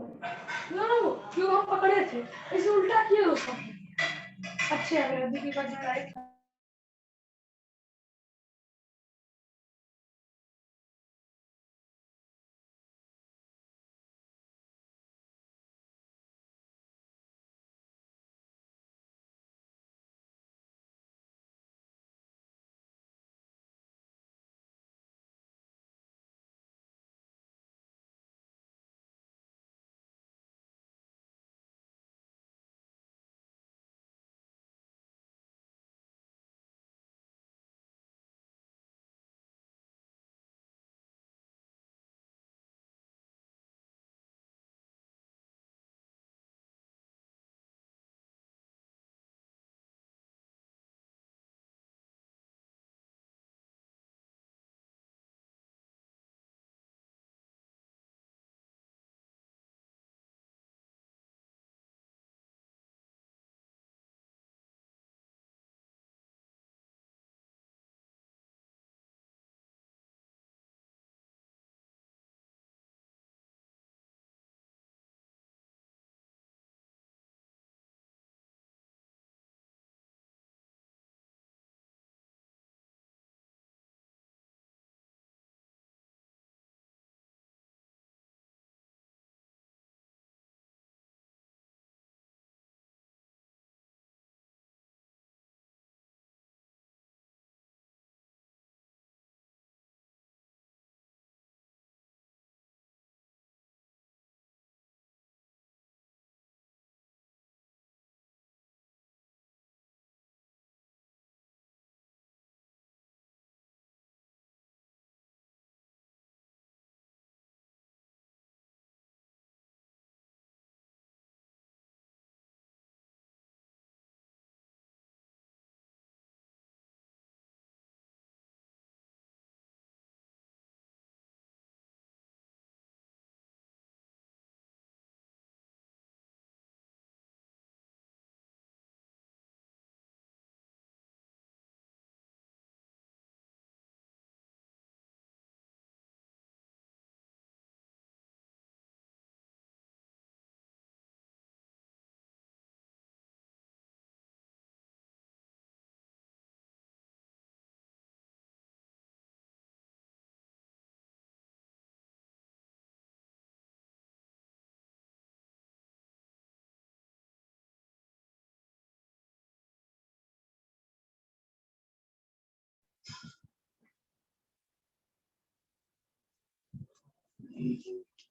No क्यों हम पकड़े थे इसे उल्टा किए उसको अच्छे है दीदी का जो right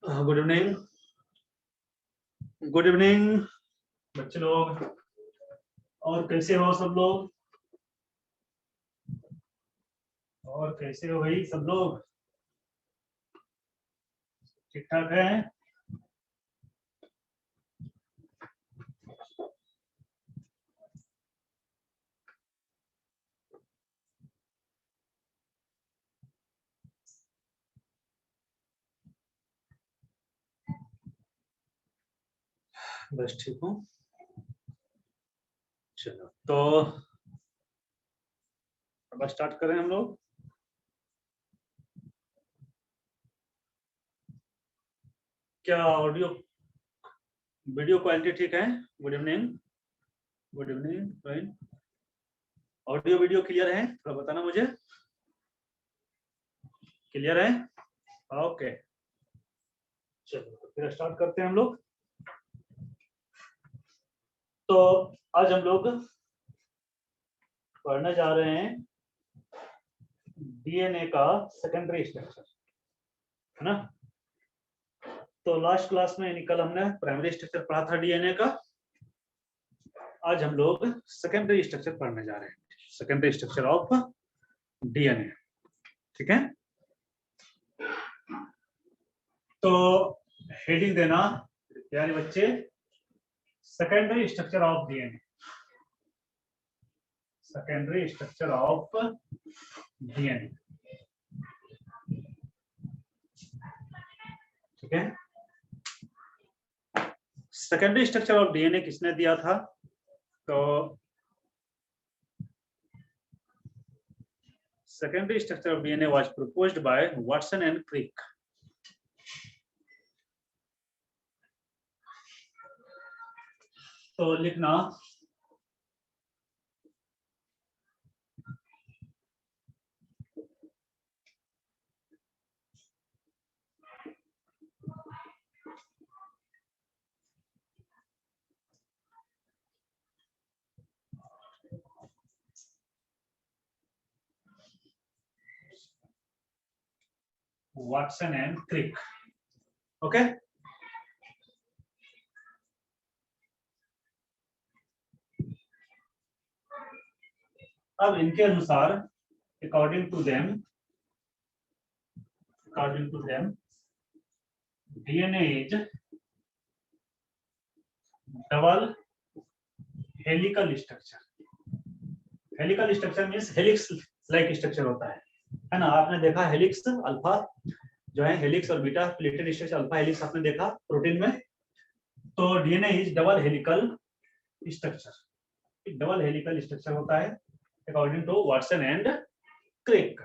good evening good evening बच्चे लोग और कैसे हो सब लोग और कैसे हो भाई सब लोग ठीक ठाक है बस ठीक हूँ चलो तो अब स्टार्ट करें हम लोग क्या ऑडियो वीडियो क्वालिटी ठीक है good evening audio video clear है थोड़ा बताना मुझे क्लियर है ओके चलो तो फिर स्टार्ट करते हैं हम लोग तो आज हम लोग पढ़ने जा रहे हैं डीएनए का सेकेंडरी स्ट्रक्चर है ना तो लास्ट क्लास में कल हमने प्राइमरी स्ट्रक्चर पढ़ा था डीएनए का आज हम लोग सेकेंडरी स्ट्रक्चर पढ़ने जा रहे हैं सेकेंडरी स्ट्रक्चर ऑफ डीएनए ठीक है तो हेडिंग देना प्यारे बच्चे secondary structure of DNA secondary structure of DNA ठीक है सेकेंडरी स्ट्रक्चर ऑफ डीएनए किसने दिया था तो secondary structure of DNA was proposed by Watson and Crick तो लिखना Watson and Crick. ओके अब इनके अनुसार according to them DNA is double helical structure. Helical structure means helix like structure होता है ना. आपने देखा हेलिक्स अल्फा जो है, हेलिक्स और beta pleated structure, alpha helix आपने देखा प्रोटीन में. तो DNA is double helical structure. Double helical structure होता है according to Watson and Crick.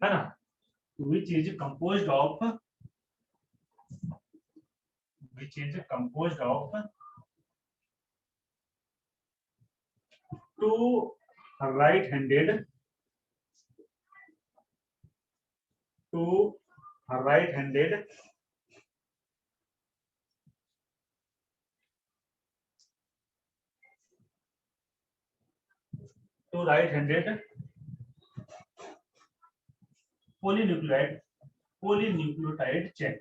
है ना. which is composed of two right-handed polynucleotide chain.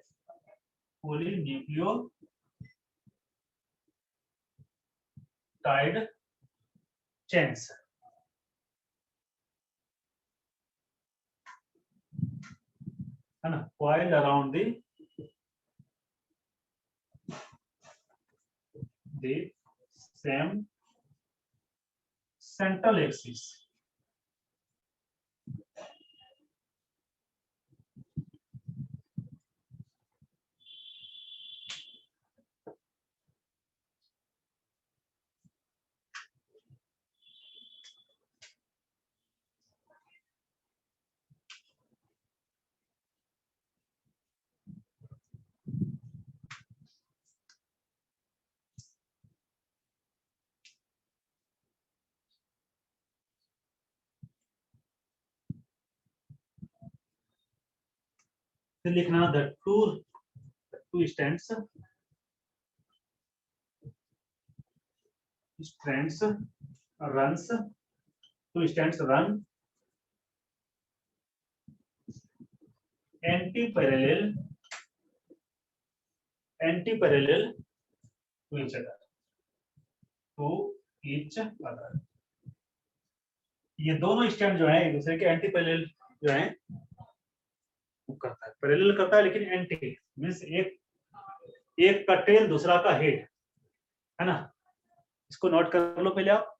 Polynucleotide chains. है ना. coiled around the same central axis. फिर लिखना the two strands run anti-parallel to each other. ये दोनों स्टैंड जो है एक दूसरे के एंटी पैरेलल जो है करता है. पैरेलल करता है लेकिन एंटी मींस एक का टेल दूसरा का हेड. है ना. इसको नोट कर लो पहले आप.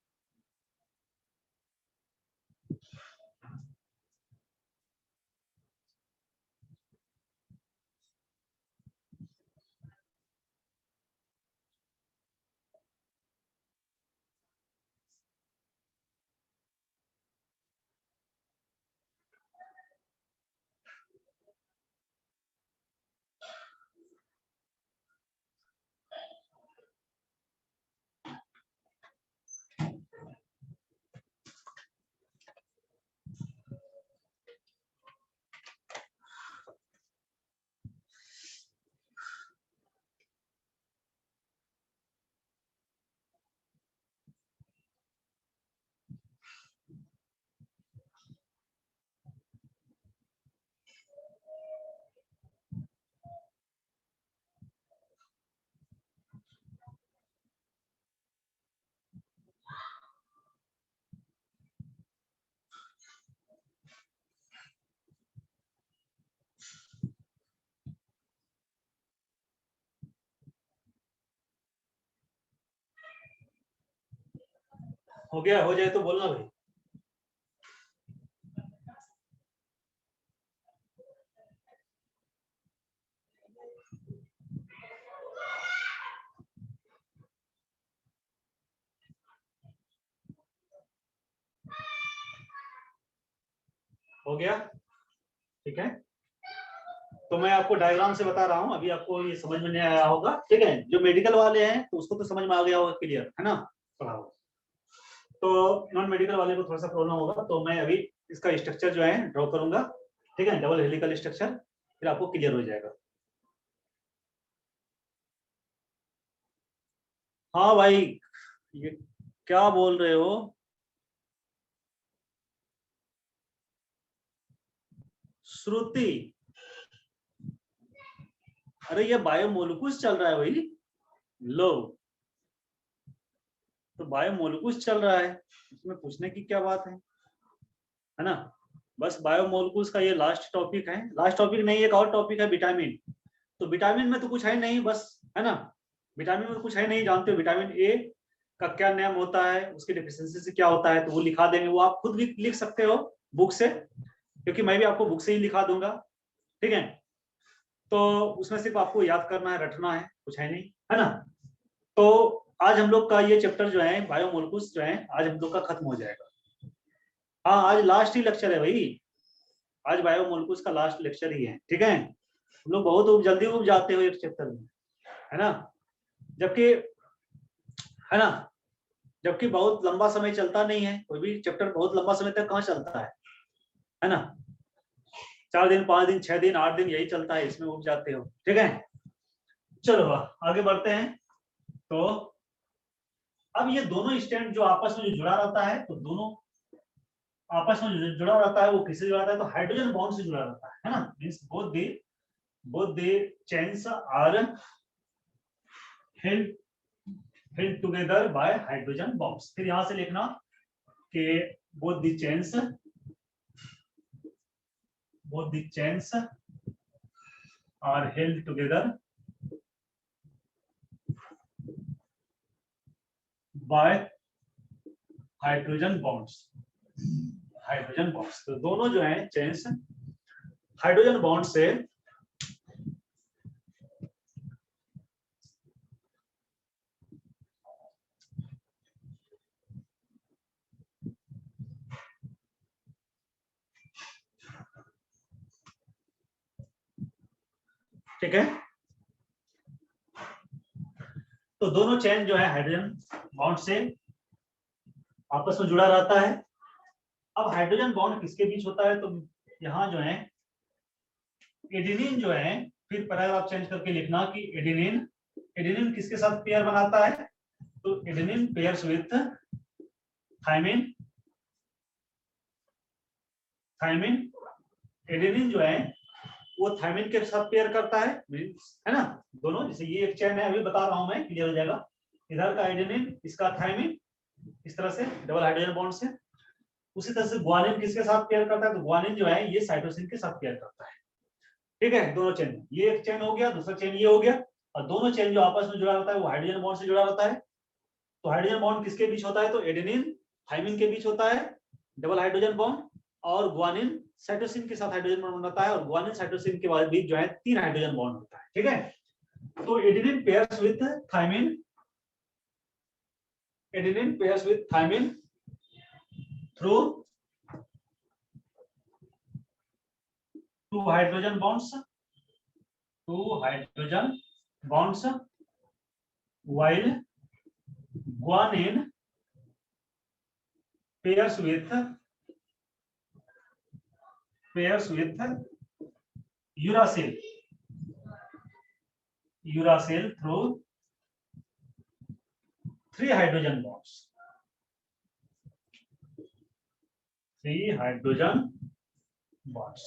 हो गया. हो जाए तो बोलना भाई. हो गया. ठीक है. तो मैं आपको डायग्राम से बता रहा हूँ, अभी आपको ये समझ में नहीं आया होगा, ठीक है। जो मेडिकल वाले हैं तो उसको तो समझ में आ गया होगा, क्लियर है ना, पढ़ा होगा। तो नॉन मेडिकल वाले को थोड़ा सा प्रॉब्लम होगा, तो मैं अभी इसका स्ट्रक्चर जो है ड्रॉ करूंगा, ठीक है, डबल हेलिकल स्ट्रक्चर, फिर आपको क्लियर हो जाएगा। हाँ भाई, ये क्या बोल रहे हो? श्रुति, अरे ये बायोमोलिक्यूल्स चल रहा है भाई, लो, तो बायोमोलिक्यूल्स चल रहा है, इसमें पूछने की क्या बात है ना। बस बायोमोलिक्यूल्स का ये लास्ट टॉपिक है, लास्ट टॉपिक नहीं, एक और टॉपिक है विटामिन। तो विटामिन में तो कुछ है नहीं, बस, है ना, विटामिन में कुछ है नहीं, जानते हो विटामिन ए का क्या नाम होता है, उसकी डिफिशियंसी से क्या होता है, तो वो लिखा देंगे, वो आप खुद भी लिख सकते हो बुक से, क्योंकि मैं भी आपको बुक से ही लिखा दूंगा, ठीक है। तो उसमें सिर्फ आपको याद करना है, रटना है, कुछ है नहीं, है ना। तो आज हम लोग का ये चैप्टर जो है बायोमोलिक्यूल्स जो है, आज हम लोग का खत्म हो जाएगा। हाँ, आज लास्ट ही लेक्चर है भाई, आज बायोमोलिक्यूल्स का लास्ट लेक्चर ही है, ठीक है। हम लोग बहुत जल्दी उब जाते हो एक चैप्टर में, है ना, जबकि, है ना, जबकि बहुत लंबा समय चलता नहीं है, कोई भी चैप्टर बहुत लंबा समय तक कहाँ चलता है ना। 4 दिन, 5 दिन, 6 दिन, 8 दिन यही चलता है, इसमें उब जाते हो, ठीक है। चलो आगे बढ़ते हैं। तो अब ये दोनों स्टैंड जो आपस में जो जुड़ा रहता है, तो दोनों आपस में जो जुड़ा रहता है वो किससे जुड़ा रहता है, तो हाइड्रोजन बॉन्ड से जुड़ा रहता है ना। Means both the chains are held together by hydrogen bonds। फिर यहां से लिखना कि both the chains are held together by hydrogen bonds. तो दोनों जो है चेन्स हाइड्रोजन बॉन्ड से ठीक है। तो दोनों चेन जो है हाइड्रोजन बॉन्ड से आपस में जुड़ा रहता है। अब हाइड्रोजन बॉन्ड किसके बीच होता है, तो यहाँ जो है एडेनिन जो है, फिर पैराग्राफ चेंज करके लिखना कि एडेनिन किसके साथ पेयर बनाता है, तो adenine pairs with thymine. Adenine जो है वो थायमिन के साथ पेयर करता है ना। दोनों, जैसे ये एक चेन है, अभी बता रहा हूं मैं, क्लियर हो जाएगा। इधर का एडेनिन, इसका थायमिन, इस तरह से डबल हाइड्रोजन बॉन्ड से। उसी तरह से ग्वानिन किसके साथ पेयर करता है, तो ग्वानिन जो है ये साइटोसिन के साथ पेयर करता है, ठीक है। दोनों चेन, ये एक चेन हो गया, दूसरा चेन ये हो गया, और दोनों चेन जो आपस में जुड़ा रहता है वो हाइड्रोजन बॉन्ड से जुड़ा रहता है। तो हाइड्रोजन बॉन्ड किसके बीच होता है, तो एडेनिन थायमिन के बीच होता है डबल हाइड्रोजन बॉन्ड, और ग्वानिन साइटोसिन के साथ हाइड्रोजन बॉन्ड बनता है, और ग्वानिन साइटोसिन के बीच जो है 3 हाइड्रोजन बॉन्ड होता है, ठीक है। तो adenine pairs with thymine through 2 hydrogen bonds while guanine pairs with uracil through 3 hydrogen bonds,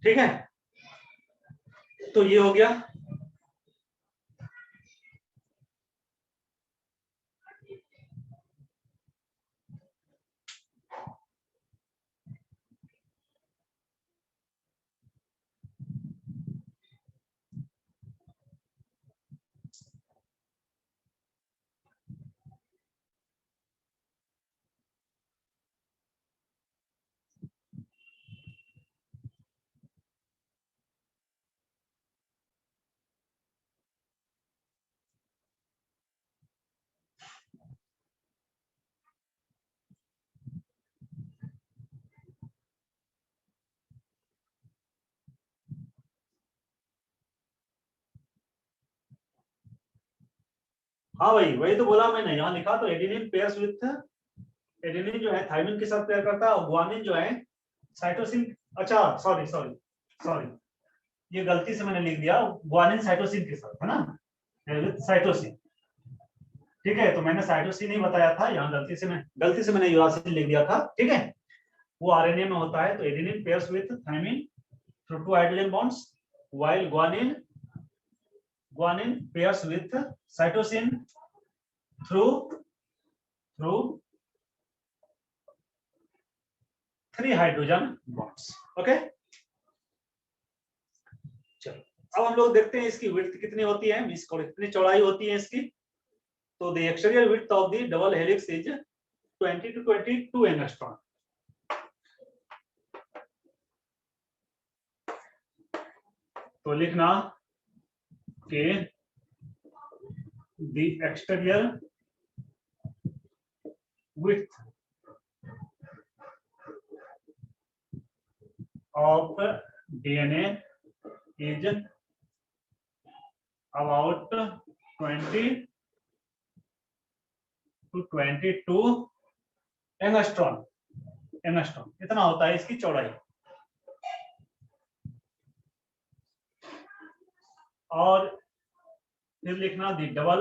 ठीक है। तो ये हो गया। हाँ भाई वही तो बोला मैंने, यहाँ लिखा तो एडेनिन पेयर्स विथ, एडेनिन जो है थायमिन के साथ पेयर करता है, और ग्वानिन जो है साइटोसिन, अच्छा सॉरी सॉरी सॉरी, ये गलती से मैंने लिख दिया, ग्वानिन साइटोसिन के साथ है ना, विथ साइटोसिन। ठीक है, तो मैंने साइटोसिन ही बताया था, यहाँ गलती से मैंने यूरासिल लिख दिया था। ठीक है, वो आरएनए में होता है, तो adenine pairs with thymine through 2 hydrogen bonds, while guanine pairs with cytosine through 3 hydrogen bonds. Okay, चलो अब हम लोग देखते हैं इसकी विड्थ कितनी होती है, कितनी चौड़ाई होती है इसकी। तो the exterior width of the double helix is 20 to 22 angstrom. तो लिखना कि the exterior width of DNA is about 20 to 22 angstrom. Angstrom इतना होता है इसकी चौड़ाई। और फिर लिखना the double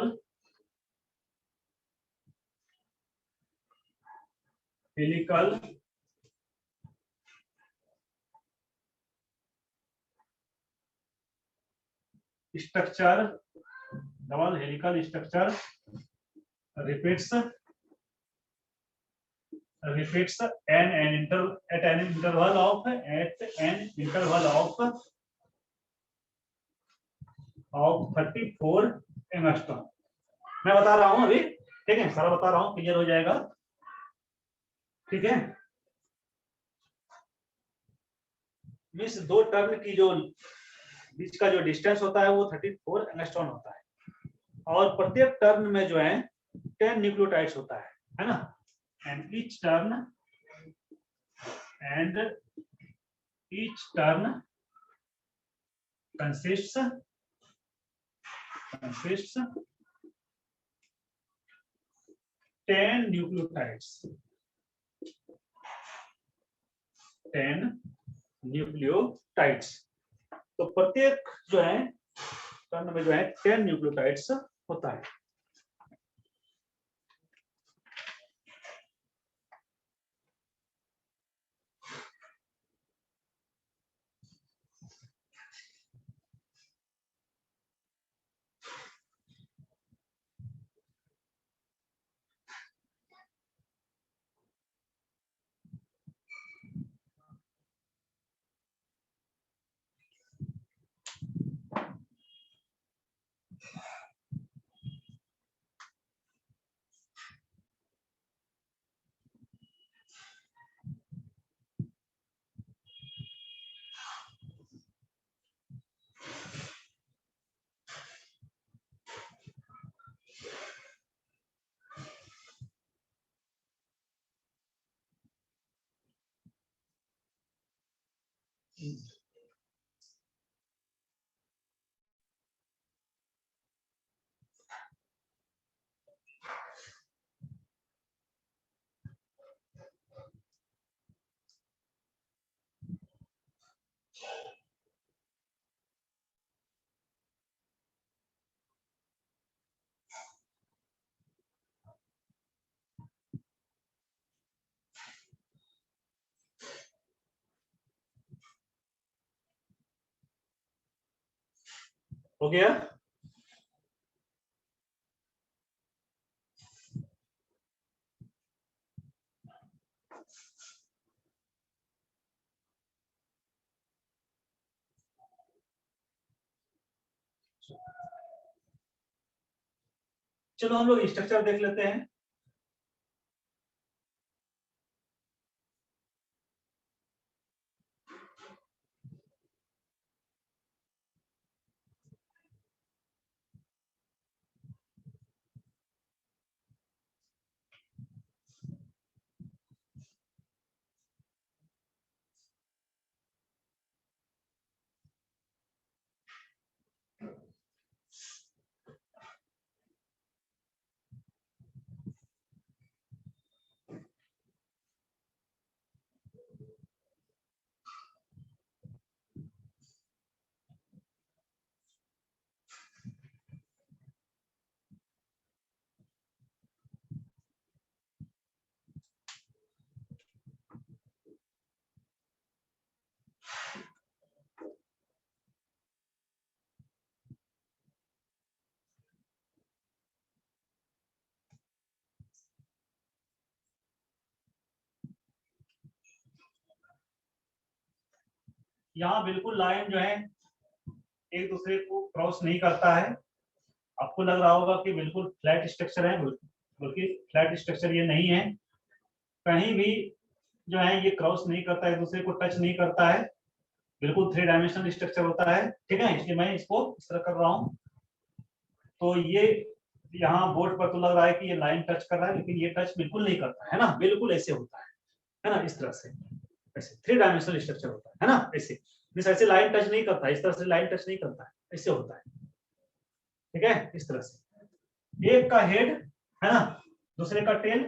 helical structure, double helical structure repeats at an interval of 34 angstrom. मैं बता रहा हूं अभी, ठीक है, सारा बता रहा हूं, क्लियर हो जाएगा। ठीक है, मीन्स दो टर्न की जो बीच का जो डिस्टेंस होता है वो 34 एंगस्ट्रॉम होता है, और प्रत्येक टर्न में जो है 10 न्यूक्लियोटाइड्स होता है ना, and each turn consists 10 nucleotides, 10 nucleotides. तो प्रत्येक जो है टर्न में जो है 10 न्यूक्लियोटाइड्स होता है। हो गया? चलो हम लोग स्ट्रक्चर देख लेते हैं। यहाँ बिल्कुल लाइन जो है एक दूसरे को क्रॉस नहीं करता है। आपको लग रहा होगा कि बिल्कुल फ्लैट स्ट्रक्चर है, बल्कि फ्लैट स्ट्रक्चर ये नहीं है। कहीं भी जो है ये क्रॉस नहीं करता है, एक दूसरे को टच नहीं करता है, बिल्कुल 3 डायमेंशनल स्ट्रक्चर होता है। ठीक है, इसलिए मैं इसको इस तरह कर रहा हूँ। तो ये यहाँ बोर्ड पर तो लग रहा है कि ये लाइन टच कर रहा है, लेकिन ये टच बिल्कुल नहीं करता है ना, बिल्कुल ऐसे होता है ना, इस तरह से, ऐसे 3 डायमेंशनल स्ट्रक्चर होता है ना, ऐसे ऐसे लाइन टच नहीं करता, इस तरह से लाइन टच नहीं करता है, ऐसे होता है। ठीक है, इस तरह से एक का हेड है ना, दूसरे का टेल,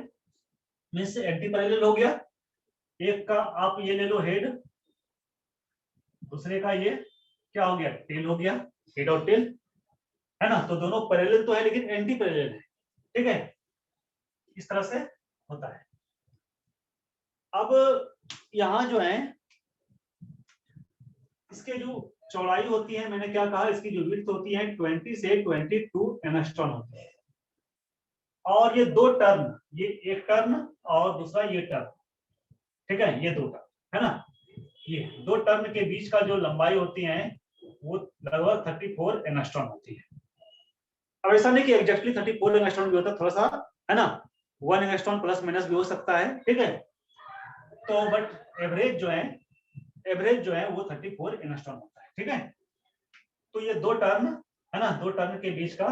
मीन्स एंटी पैरेलल हो गया। एक का आप ये ले लो हेड, दूसरे का ये क्या हो गया, टेल हो गया, हेड और टेल है ना। तो दोनों पैरेलल तो है लेकिन एंटी पैरेलल है। ठीक है, इस तरह से होता है। अब यहां जो है इसके जो चौड़ाई होती है, मैंने क्या कहा, इसकी जो विड्थ होती है 20 से 22 एंगस्ट्रॉम होती है। और ये दो टर्न, ये एक टर्न और दूसरा ये टर्न, ठीक है, ये दो टर्न है ना, ये दो टर्न के बीच का जो लंबाई होती है वो लगभग 34 एंगस्ट्रॉम होती है। अब ऐसा नहीं कि एग्जैक्टली 34 एंगस्ट्रॉम भी होता है, थोड़ा सा है ना 1 एंगस्ट्रॉम प्लस माइनस भी हो सकता है। ठीक है, तो बट एवरेज जो है वो 34 एंगस्ट्रॉम होता है। ठीक है, तो ये दो टर्न है ना, दो टर्न के बीच का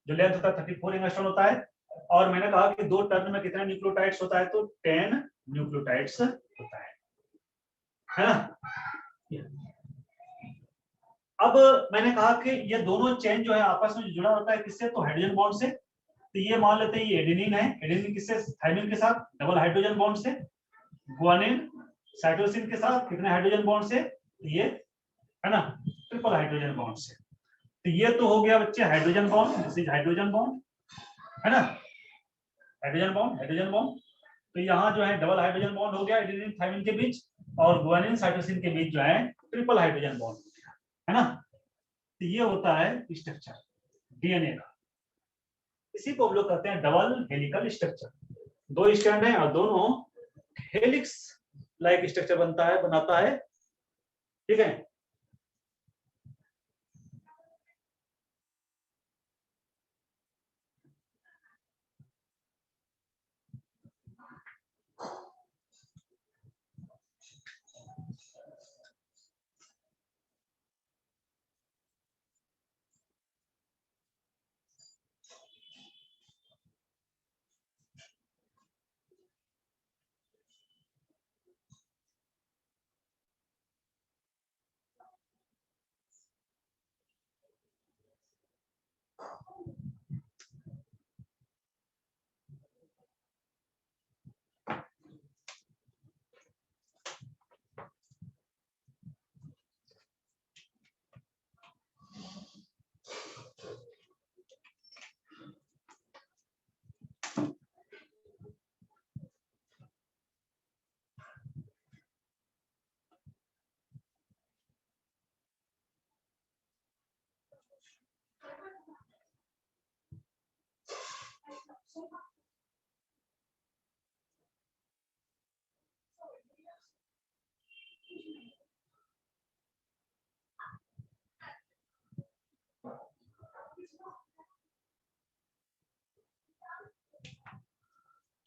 जो लेंथ होता है 34 एंगस्ट्रॉम होता है। और मैंने कहा कि दो टर्न में कितने न्यूक्लियोटाइड्स होता है, तो 10 न्यूक्लियोटाइड्स होता है ना। अब मैंने कहा कि ये दोनों चेन जो है आपस में जुड़ा होता है किससे, तो हाइड्रोजन बॉन्ड से। तो ये मान लेते हैं ये एडेनिन है, एडेनिन किससे, थाइमिन के साथ डबल हाइड्रोजन बॉन्ड से। गुआनिन साइटोसिन के साथ कितने हाइड्रोजन बॉन्ड से, ये है ना ट्रिपल हाइड्रोजन बॉन्ड से। तो ये तो हो गया बच्चे hydrogen bond, this is hydrogen bond है ना, हाइड्रोजन बॉन्ड। तो यहाँ जो है डबल हाइड्रोजन बॉन्ड हो गया एडेनिन थाइमिन के बीच, और गुआनिन साइटोसिन के बीच जो है ट्रिपल हाइड्रोजन बॉन्ड हो गया है ना। तो ये होता है स्ट्रक्चर डीएनए का। इसी को हम लोग कहते हैं डबल हेलिकल स्ट्रक्चर। दो स्ट्रैंड है और दोनों हेलिक्स लाइक स्ट्रक्चर बनाता है। ठीक है,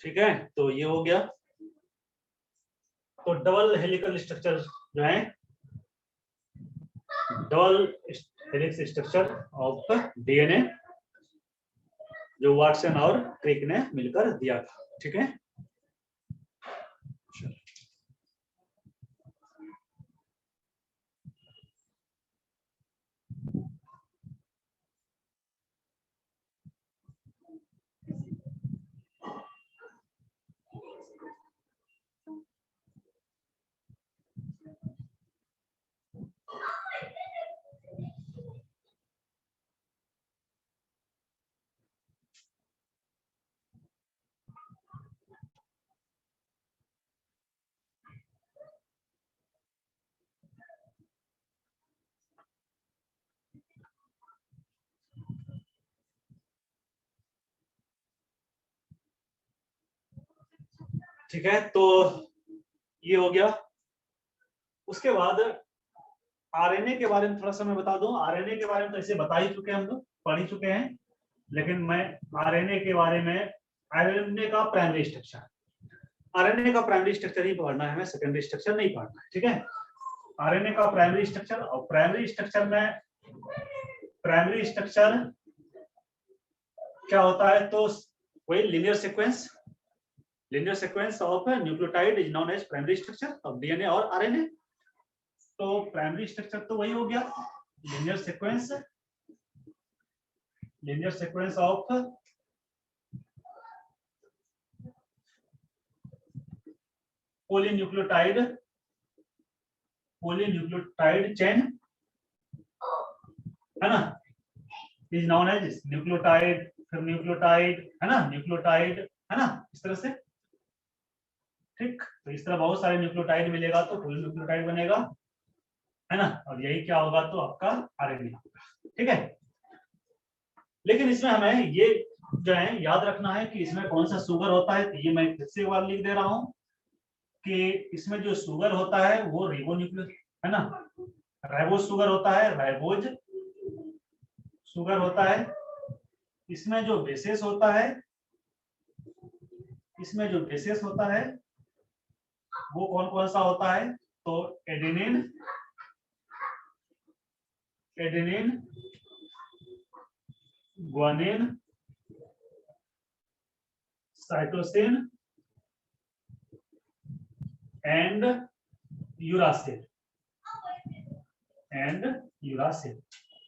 ठीक है, तो ये हो गया। तो डबल हेलिकल स्ट्रक्चर जो है, double helix structure of DNA जो वाटसन और क्रिक ने मिलकर दिया था। ठीक है, ठीक है, तो ये हो गया। उसके बाद आरएनए के बारे में थोड़ा सा मैं बता दूं। आरएनए के बारे में तो ऐसे बता ही चुके हैं, हम लोग पढ़ ही चुके हैं, लेकिन मैं आरएनए के बारे में, आरएनए का प्राइमरी स्ट्रक्चर, आरएनए का प्राइमरी स्ट्रक्चर ही पढ़ना है, हमें सेकेंडरी स्ट्रक्चर नहीं पढ़ना है, ठीक है। आरएनए का प्राइमरी स्ट्रक्चर, और प्राइमरी स्ट्रक्चर में, प्राइमरी स्ट्रक्चर क्या होता है, तो वही linear sequence of nucleotide is known as primary structure of DNA और आरएनए। तो प्राइमरी स्ट्रक्चर तो वही हो गया, linear sequence of polynucleotide chain, है ना, इज नोन एज न्यूक्लियोटाइड, फिर न्यूक्लियोटाइड, है ना, न्यूक्लियोटाइड, है ना, इस तरह से, ठीक। तो इस तरह बहुत सारे न्यूक्लियोटाइड मिलेगा तो पॉलीन्यूक्लियोटाइड बनेगा, है ना, और यही क्या होगा, तो आपका आरएनए होगा, ठीक है। लेकिन इसमें हमें ये जो है याद रखना है कि इसमें कौन सा शुगर होता है। तो ये मैं फिर से एक बार लिख दे रहा हूं कि इसमें जो शुगर होता है वो रिबोन्यूक्लियोटाइड, है ना, राइबोज शुगर होता है, राइबोज शुगर होता है। इसमें जो बेसेस होता है, इसमें जो बेसेस होता है वो कौन कौन सा होता है, तो adenine, guanine, cytosine and uracil,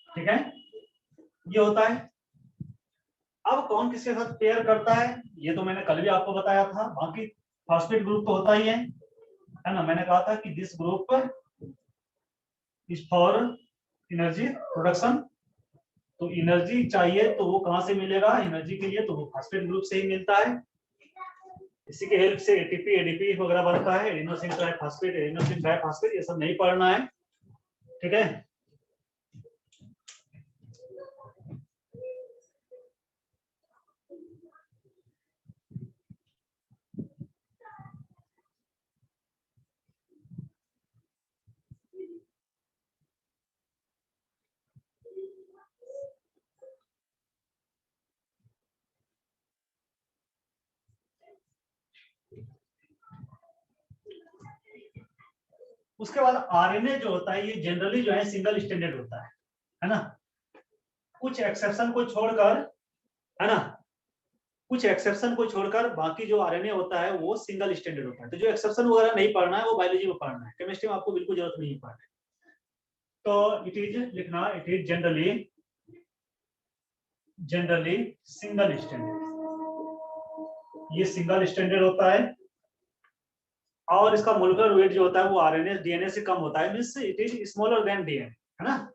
ठीक है, ये होता है। अब कौन किसके साथ पेयर करता है, ये तो मैंने कल भी आपको बताया था। बाकी फॉस्फेट ग्रुप तो होता ही है ना, मैंने कहा था कि this group is for energy production. तो एनर्जी चाहिए तो वो कहां से मिलेगा, एनर्जी के लिए तो वो फॉस्फेट ग्रुप से ही मिलता है। इसी के हेल्प से एटीपी, एडीपी वगैरह बनता है, एडिनोसिन ट्राइफॉस्फेट, एडिनोसिन डाइफॉस्फेट, ये सब नहीं पढ़ना है, ठीक है। उसके बाद आरएनए जो होता है ये जनरली जो है सिंगल स्टैंडर्ड होता है ना, कुछ एक्सेप्शन को छोड़कर, है ना, कुछ एक्सेप्शन को छोड़कर बाकी जो आरएनए होता है वो सिंगल स्टैंडर्ड होता है। तो जो एक्सेप्शन वगैरह नहीं पढ़ना है वो बायोलॉजी में पढ़ना है, केमिस्ट्री में आपको बिल्कुल जरूरत नहीं पढ़ना है। तो इट इज लिखना, it is generally single standard, ये सिंगल स्टैंडर्ड होता है। और इसका मोलिकुलर वेट जो होता है वो आरएनए डीएनए से कम होता है, means it is smaller than DNA, है ना,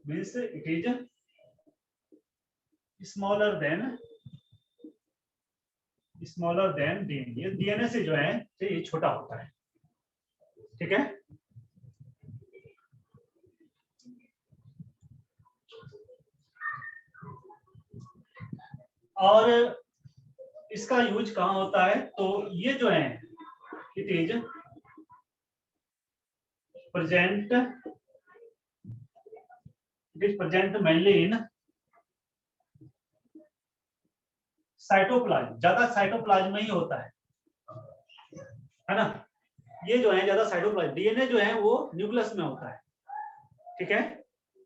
means it is smaller than DNA. DNA से जो है ये छोटा होता है, ठीक है। और इसका यूज कहां होता है, तो ये जो है it is present mainly in cytoplasm, ज्यादा साइटोप्लाज्म में ही होता है ना। ये जो है ज्यादा साइटोप्लाज्म, डीएनए जो है वो न्यूक्लियस में होता है, ठीक है।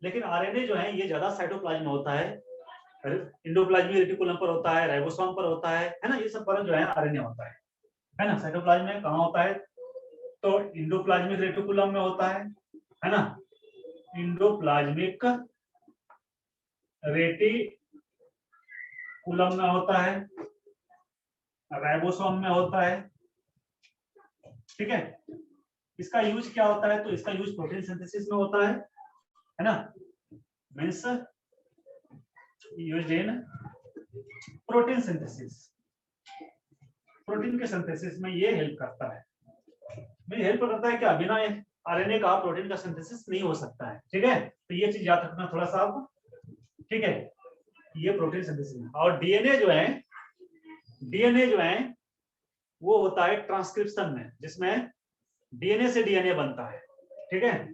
लेकिन आरएनए जो है ये ज्यादा साइटोप्लाज्म में होता है, एंडोप्लाज्मिक रेटिकुलम पर होता है, राइबोसोम पर होता है ना, ये सब पर जो है आरएनए होता है ना। साइटोप्लाज्म में कहां होता है, तो एंडोप्लाज्मिक रेटिकुलम में होता है ना, एंडोप्लाज्मिक रेटिकुलम में होता है, राइबोसोम में होता है, ठीक है। इसका यूज क्या होता है, तो इसका यूज प्रोटीन सिंथेसिस में होता है ना, means used in protein synthesis. Protein के सिंथेसिस में ये हेल्प करता है, हेल्प करता है क्या, बिना आरएनए का प्रोटीन का सिंथेसिस नहीं हो सकता है, ठीक है। तो ये चीज याद रखना थोड़ा सा आप, ठीक है, ये प्रोटीन सिंथेसिस। और डीएनए जो है वो होता है ट्रांसक्रिप्शन में, जिसमें डीएनए से डीएनए बनता है, ठीक है।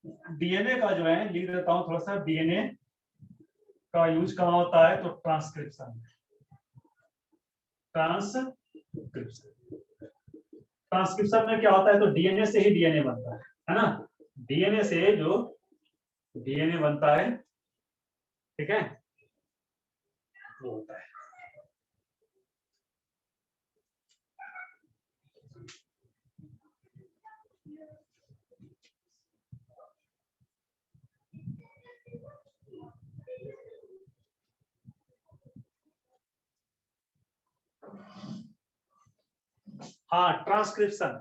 डीएनए का जो है लिख देता हूं थोड़ा सा, डीएनए का यूज कहाँ होता है, तो ट्रांसक्रिप्शन। ट्रांसक्रिप्शन में क्या होता है, तो डीएनए से ही डीएनए बनता है ना। डीएनए से जो डीएनए बनता है, ठीक है, वो होता है। हाँ, ट्रांसक्रिप्शन,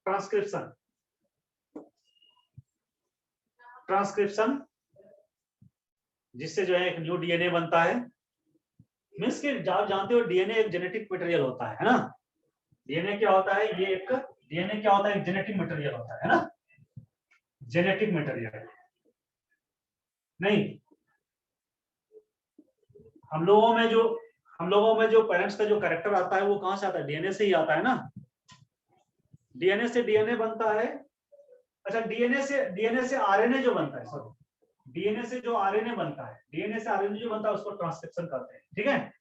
ट्रांसक्रिप्शन, ट्रांसक्रिप्शन जिससे जो है एक न्यू डीएनए बनता है। मीन्स कि आप जानते हो डीएनए एक जेनेटिक मटेरियल होता है ना। डीएनए क्या होता है, ये एक डीएनए क्या होता है, एक जेनेटिक मटेरियल होता है ना, जेनेटिक मटेरियल। नहीं, हम लोगों में जो पेरेंट्स का जो कैरेक्टर आता है वो कहां से आता है, डीएनए से ही आता है ना। डीएनए से डीएनए बनता है। अच्छा, डीएनए से आरएनए जो बनता है, सॉरी, डीएनए से जो आरएनए बनता है, डीएनए से आरएनए जो बनता है उसको ट्रांसक्रिप्शन कहते हैं, ठीक है।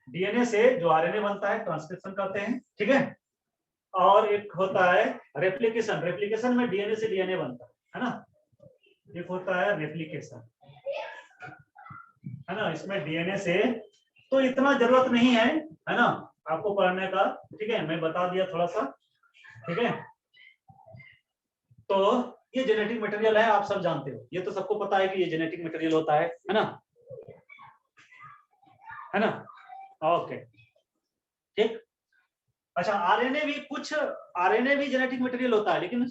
डीएनए से जो आरएनए बनता है ट्रांसक्रिप्शन कहते हैं, ठीक है। और एक होता है रेप्लिकेशन, रेप्लिकेशन में डीएनए से डीएनए बनता है ना। एक होता है रेप्लिकेशन, है ना, इसमें डीएनए से तो इतना जरूरत नहीं है ना आपको पढ़ने का, ठीक है, मैं बता दिया थोड़ा सा, ठीक है। तो ये जेनेटिक मटेरियल है, आप सब जानते हो, ये तो सबको पता है कि ये जेनेटिक मटेरियल होता है ना, है ना। ओके, ठीक। अच्छा, आरएनए भी जेनेटिक मटेरियल होता है, लेकिन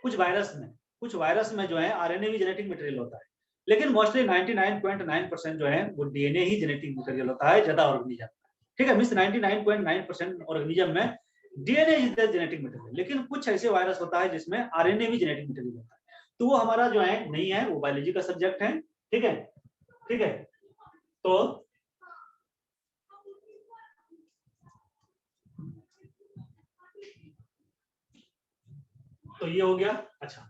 कुछ वायरस में जो है आरएनए भी जेनेटिक मटेरियल होता है, लेकिन मोस्टली 99.9% जो है वो डीएनए ही जेनेटिक मटेरियल होता है, ज्यादा ऑर्गेनिज्म, ठीक है। मींस 99.9% ऑर्गेनिज्म में DNA is the genetic material, लेकिन कुछ ऐसे वायरस होता है जिसमें आरएनए भी जेनेटिक मटेरियल होता है, तो वो हमारा जो है नहीं है, वो बायोलॉजी का सब्जेक्ट है, ठीक है, ठीक है। तो ये हो गया। अच्छा,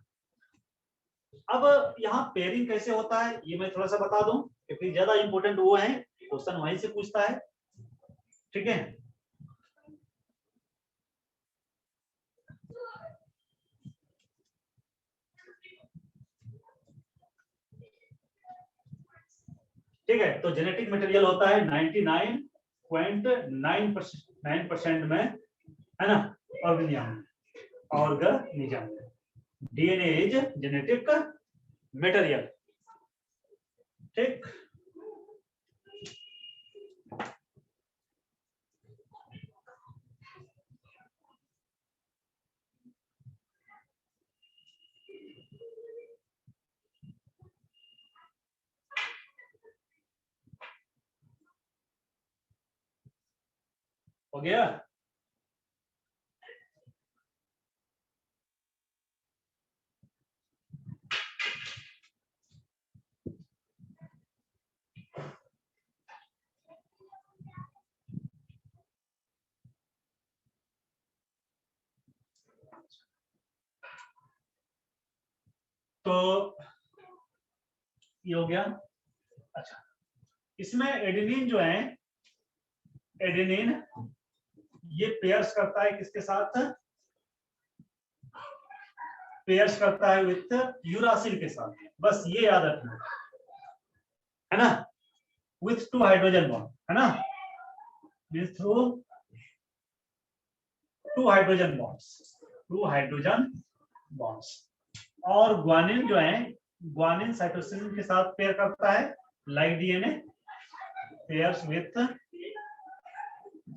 अब यहाँ पेयरिंग कैसे होता है ये मैं थोड़ा सा बता दूं, क्योंकि ज्यादा इंपॉर्टेंट वो है, क्वेश्चन वहीं से पूछता है, ठीक है। ठीक है, तो जेनेटिक मटेरियल होता है 99.9% में, है ना, organism. DNA is genetic material, ठीक। हो गया। तो ये हो गया। अच्छा, इसमें एडेनिन जो है, एडेनिन ये पेयर्स करता है किसके साथ, पेयर्स करता है विथ यूरासिल के साथ, बस ये याद रखना, है ना, विथ 2 हाइड्रोजन बॉन्ड, है ना, मींस थ्रू 2 हाइड्रोजन बॉन्ड्स। और ग्वानिन जो है, ग्वानिन साइटोसिन के साथ पेयर करता है, like DNA pairs with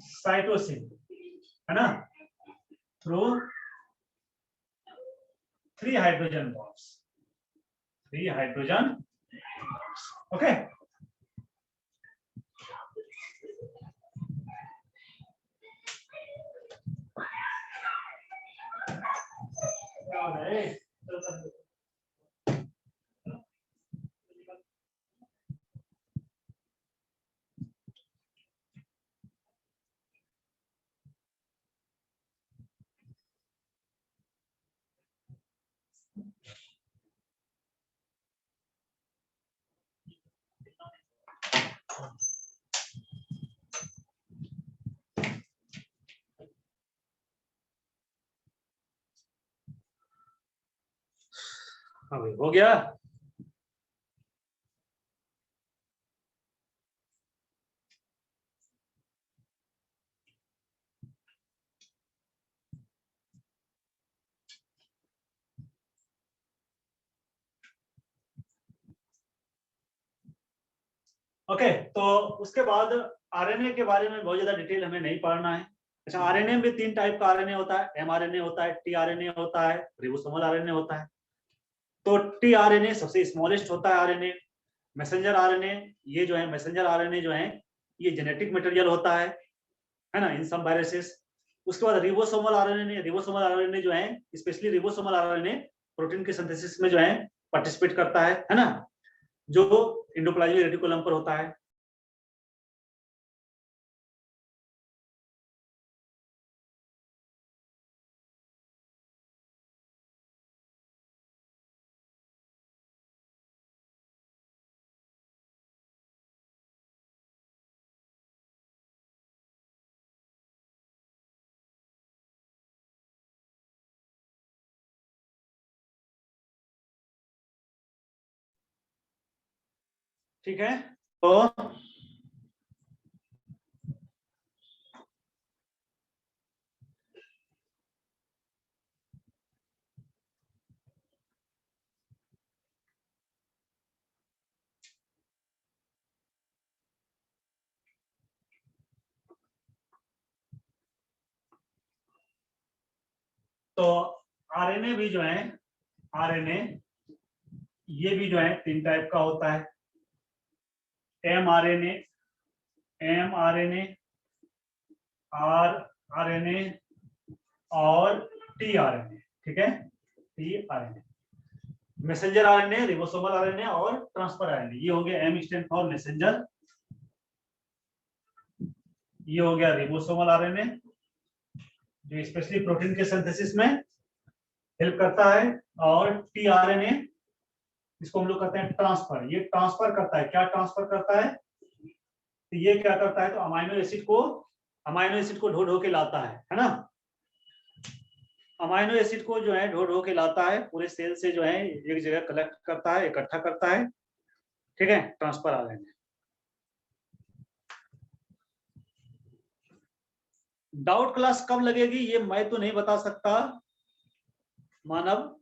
cytosine, है ना, थ्रू 3 हाइड्रोजन बॉन्ड्स, ओके। हाँ भाई हो गया। ओके, तो उसके बाद आरएनए के बारे में बहुत ज्यादा डिटेल हमें नहीं पढ़ना है। अच्छा, आरएनए में 3 टाइप का आरएनए होता है, एमआरएनए होता है, टीआरएनए होता है, रिबोसोमल आरएनए होता है। तो टीआरएनए सबसे स्मॉलेस्ट होता है आरएनए। मैसेंजर आरएनए, ये जो है मैसेंजर आरएनए जो है ये जेनेटिक मटेरियल होता है ना, इन सम वायरसेस। उसके बाद रिबोसोमल आरएनए जो है, स्पेशली रिबोसोमल आरएनए प्रोटीन के सिंथेसिस में जो है पार्टिसिपेट करता है ना, जो एंडोप्लाज्मिक रेटिकुलम पर होता है। ठीक है, तो तो आरएनए भी जो है, आरएनए ये भी जो है 3 टाइप का होता है, एमआरएनए, एमआरएनए, आरआरएनए और टीआरएनए। ठीक है, टीआरएनए, मैसेंजर आरएनए, रिबोसोमल आरएनए और ट्रांसफर आरएनए। ये हो गया एम स्टैंड फॉर मैसेंजर, ये हो गया रिबोसोमल आरएनए जो स्पेशली प्रोटीन के सिंथेसिस में हेल्प करता है, और टीआरएनए इसको हम लोग कहते हैं ट्रांसफर। ये ट्रांसफर करता है, क्या ट्रांसफर करता है, तो ये क्या करता है, तो अमाइनो एसिड को ढो ढो के लाता है ना। अमाइनो एसिड को जो है ढो ढो के लाता है, पूरे सेल से जो है एक जगह कलेक्ट करता है, इकट्ठा करता है। ठीक है, ट्रांसफर आरएनए। डाउट क्लास कब लगेगी ये मैं तो नहीं बता सकता मानव,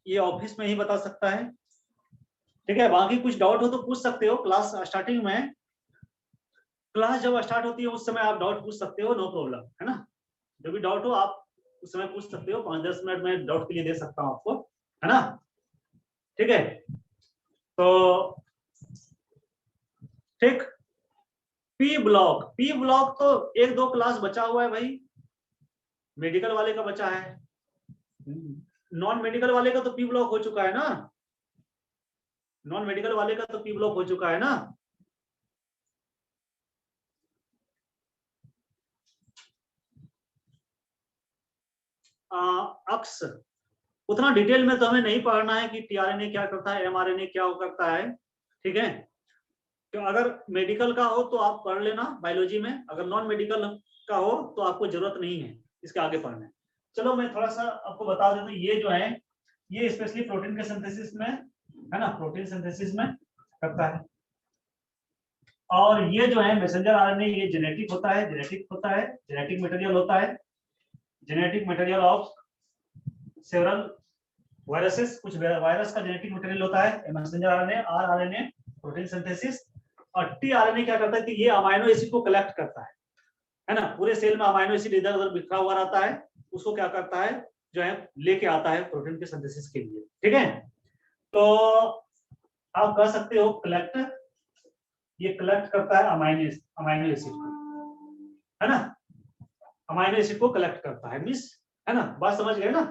ये ऑफिस में ही बता सकता है। ठीक है, बाकी कुछ डाउट हो तो पूछ सकते हो क्लास स्टार्टिंग में। क्लास जब स्टार्ट होती है उस समय आप डाउट पूछ सकते हो, नो प्रॉब्लम, है ना। जो भी डाउट हो आप उस समय पूछ सकते हो, 5-10 मिनट में डाउट के लिए दे सकता हूं आपको, है ना। ठीक है, तो ठीक, पी ब्लॉक तो 1-2 क्लास बचा हुआ है भाई, मेडिकल वाले का बचा है, नॉन मेडिकल वाले का तो पी ब्लॉक हो चुका है ना, नॉन मेडिकल वाले का तो पी ब्लॉक हो चुका है ना। अक्स उतना डिटेल में तो हमें नहीं पढ़ना है कि टीआरएनए क्या करता है, एमआरएनए क्या करता है। ठीक है, तो अगर मेडिकल का हो तो आप पढ़ लेना बायोलॉजी में, अगर नॉन मेडिकल का हो तो आपको जरूरत नहीं है इसके आगे पढ़ने। चलो मैं थोड़ा सा आपको बता देता हूँ, ये जो है ये स्पेशली प्रोटीन के सिंथेसिस में, है ना, प्रोटीन सिंथेसिस में करता है। और ये जो है मैसेंजर आरएनए, ये जेनेटिक होता है, जेनेटिक मटेरियल होता है, genetic material of several viruses, कुछ वायरस का जेनेटिक मटेरियल होता है messenger RNA, rRNA protein synthesis. और टीआरएनए क्या करता है कि ये अमाइनो एसिड को कलेक्ट करता है ना, पूरे सेल में अमाइनो एसिड इधर उधर बिखरा हुआ रहता है, उसको क्या करता है जो है लेके आता है प्रोटीन के सिंथेसिस के लिए। ठीक है, तो आप कह सकते हो कलेक्ट, ये कलेक्ट करता है अमाइनो एसिड को, है ना, अमाइनो एसिड को कलेक्ट करता है, मिस, है ना, बात समझ गए ना।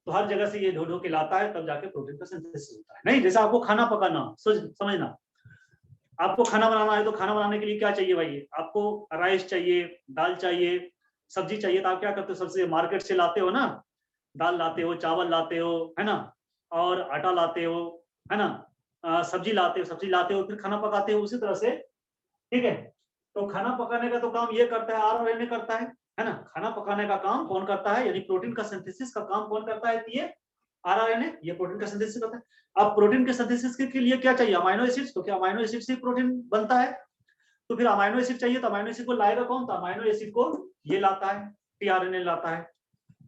तो हर जगह से ये ढो ढो के लाता है, तब जाके प्रोटीन का सिंथेसिस होता है। नहीं, जैसे आपको खाना पकाना समझना, आपको खाना बनाना है तो खाना बनाने के लिए क्या चाहिए भाई, आपको राइस चाहिए, दाल चाहिए, सब्जी चाहिए, तो आप क्या करते हो, सबसे मार्केट से लाते हो ना, दाल लाते हो, चावल लाते हो, है ना, और आटा लाते हो, है ना, सब्जी लाते हो, फिर खाना पकाते हो उसी तरह से। ठीक है, तो खाना पकाने का तो काम ये करता है, आरएनए करता है ना, खाना पकाने का काम कौन करता है, यानी प्रोटीन का सिंथेसिस का काम कौन करता है, ये RNA, ये प्रोटीन का सिंथेसिस होता है। अब प्रोटीन के सिंथेसिस के लिए क्या चाहिए? अमाइनो एसिड्स, क्योंकि अमाइनो एसिड से प्रोटीन बनता है। तो फिर अमाइनो एसिड चाहिए, तो अमाइनो एसिड को लाएगा कौन? तो अमाइनो एसिड को ये लाता है, tRNA लाता है।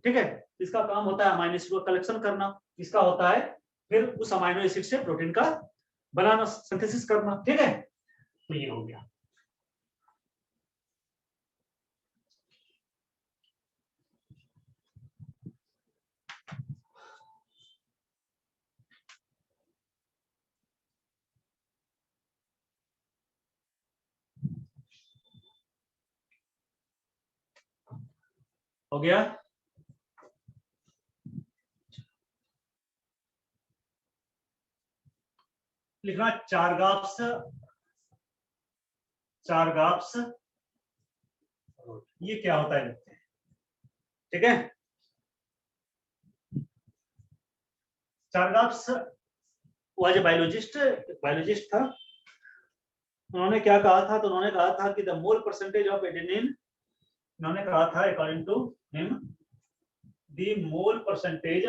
ठीक है, इसका काम होता है अमाइनो एसिड को कलेक्शन करना, इसका होता है फिर उस अमाइनो एसिड से प्रोटीन का बनाना, सिंथेसिस करना। ठीक है, तो ये हो गया। हो गया। लिखना चारगाप्स, चारगाप्स, ये क्या होता है लिखते हैं। ठीक है, चारगाप्स वाज ए बायोलॉजिस्ट, बायोलॉजिस्ट था। उन्होंने क्या कहा था? तो उन्होंने कहा था कि the mole percentage of adenine, उन्होंने कहा था according to him the mole percentage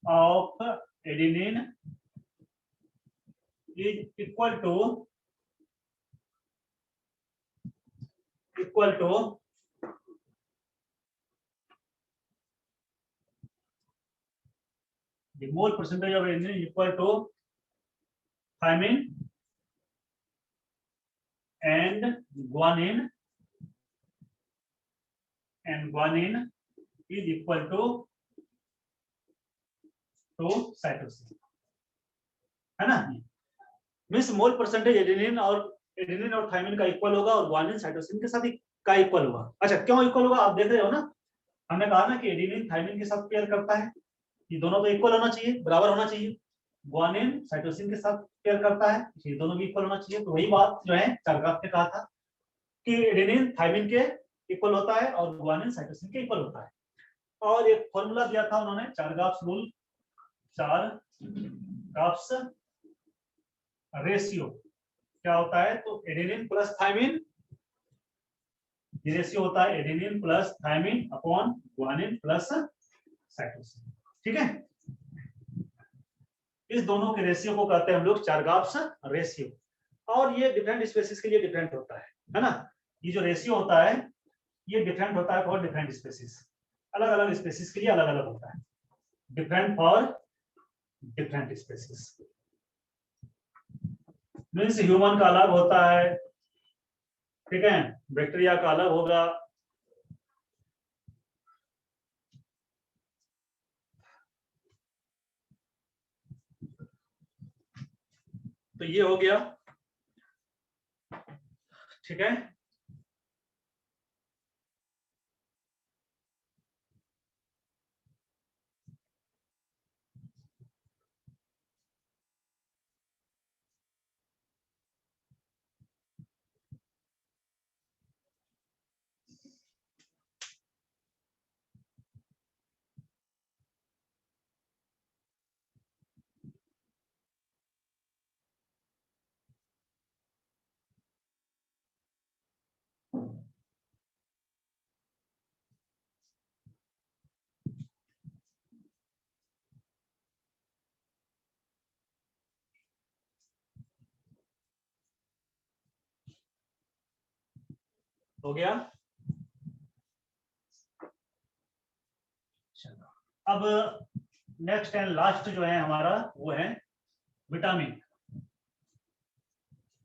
of adenine is equal to the mole percentage of adenine is equal to thymine and guanine is equal to cytosine, है ना। Means mole percentage adenine और thiamine का equal होगा और guanine cytosine के साथ का equal होगा। अच्छा, क्यों इक्वल होगा? आप देख रहे हो ना, हमने कहा ना कि एडेनिन थायमिन के साथ पेयर करता है, ये दोनों तो इक्वल होना चाहिए, बराबर होना चाहिए। ग्वानिन साइटोसिन के साथ पेयर करता है, ये दोनों भी इक्वल होना चाहिए। तो वही बात जो है चारगाप्स ने कहा था कि एडेनिन थायमिन के इक्वल होता है और ग्वानिन साइटोसिन के इक्वल होता है। और एक फॉर्मूला दिया था उन्होंने, चारगाप्स रूल, चारगाप्स रेशियो क्या होता है? तो एडेनिन प्लस थायमिन, ये रेशियो होता है adenine plus thymine upon guanine plus cytosine. ठीक है, इस दोनों के रेशियो को कहते हैं हम लोग चारगाप्स रेशियो। और ये डिफरेंट स्पीशीज के लिए डिफरेंट होता है ना। ये जो रेशियो होता है ये डिफरेंट होता है फॉर डिफरेंट स्पीशीज, अलग अलग स्पीशीज के लिए अलग अलग होता है, different for different species. Means human का अलग होता है, ठीक है, बैक्टीरिया का अलग होगा, तो ये हो गया। ठीक है, हो गया। अब नेक्स्ट एंड लास्ट जो है हमारा वो है विटामिन।